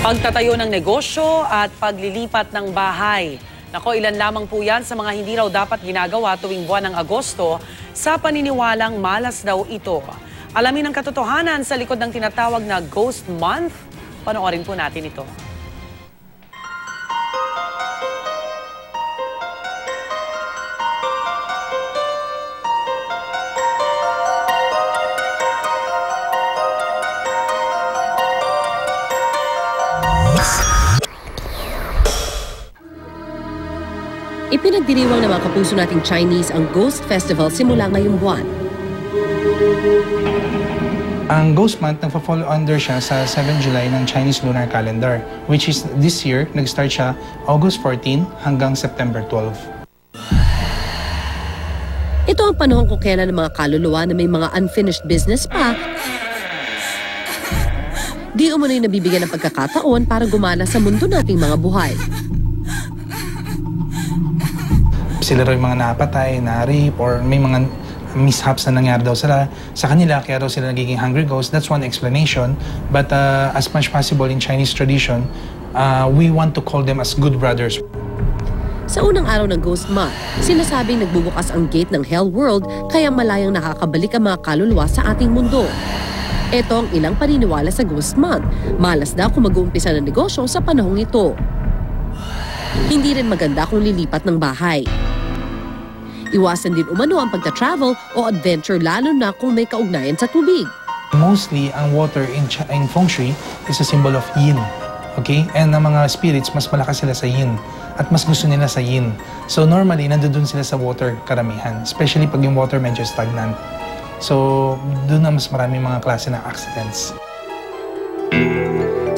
Pagtatayo ng negosyo at paglilipat ng bahay. Nako, ilan lamang po yan sa mga hindi raw dapat ginagawa tuwing buwan ng Agosto sa paniniwalang malas daw ito. Alamin ang katotohanan sa likod ng tinatawag na Ghost Month. Panoorin po natin ito. Ipinagdiriwang ng mga kapuso nating Chinese ang Ghost Festival simula ngayong buwan. Ang Ghost Month, nagpa-fall under siya sa 7 July ng Chinese Lunar Calendar, which is this year, nag-start siya August 14 hanggang September 12. Ito ang panahon kung kailan ng mga kaluluwa na may mga unfinished business pa, di umano'y nabibigyan ng pagkakataon para gumana sa mundo nating mga buhay. Sila rin mga napatay, na-rape, or may mga mishaps na nangyari daw sa kanila, kaya daw sila nagiging hungry ghosts. That's one explanation. But as much possible in Chinese tradition, we want to call them as good brothers. Sa unang araw ng Ghost Month, sinasabing nagbubukas ang gate ng Hell World kaya malayang nakakabalik ang mga kaluluwa sa ating mundo. Ito ang ilang paniniwala sa Ghost Month. Malas daw kung mag-uumpisa ng negosyo sa panahong ito. Hindi rin maganda kung lilipat ng bahay. Iwasan din umano ang pagta-travel o adventure lalo na kung may kaugnayan sa tubig. Mostly, ang water in Feng Shui is a symbol of yin. Okay? And ang mga spirits, mas malakas sila sa yin. At mas gusto nila sa yin. So normally, nandoon sila sa water karamihan. Especially pag yung water medyo stagnant. So doon na mas maraming mga klase ng accidents.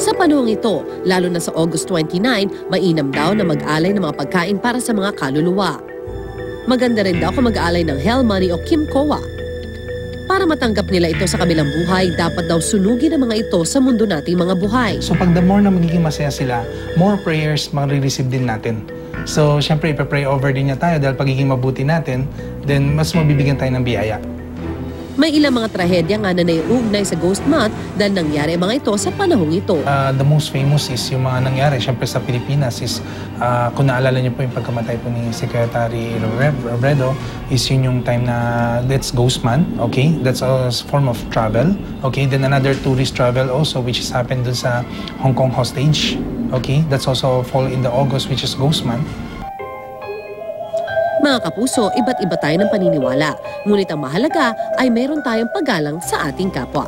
Sa panahong ito, lalo na sa August 29, mainam daw na mag-alay ng mga pagkain para sa mga kaluluwa. Maganda rin daw kung mag-aalay ng Hell Money o Kim Kowa. Para matanggap nila ito sa kabilang buhay, dapat daw sunugin ang mga ito sa mundo nating mga buhay. So pag the more na magiging masaya sila, more prayers mag-receive din natin. So syempre ipapray over din niya tayo dahil pagiging mabuti natin, then mas mabibigyan tayo ng biyaya. May ilang mga trahedya nga na naiugnay sa Ghost Month dahil nangyari mga ito sa panahong ito. The most famous is yung mga nangyari, syempre sa Pilipinas is, kung naalala niyo po yung pagkamatay po ni Secretary Robredo, is yun yung time na that's Ghost Month, okay? That's a form of travel, okay? Then another tourist travel also, which has happened dun sa Hong Kong hostage, okay? That's also fall in the August, which is Ghost Month. Mga kapuso, iba't iba tayo ng paniniwala. Ngunit ang mahalaga ay meron tayong paggalang sa ating kapwa.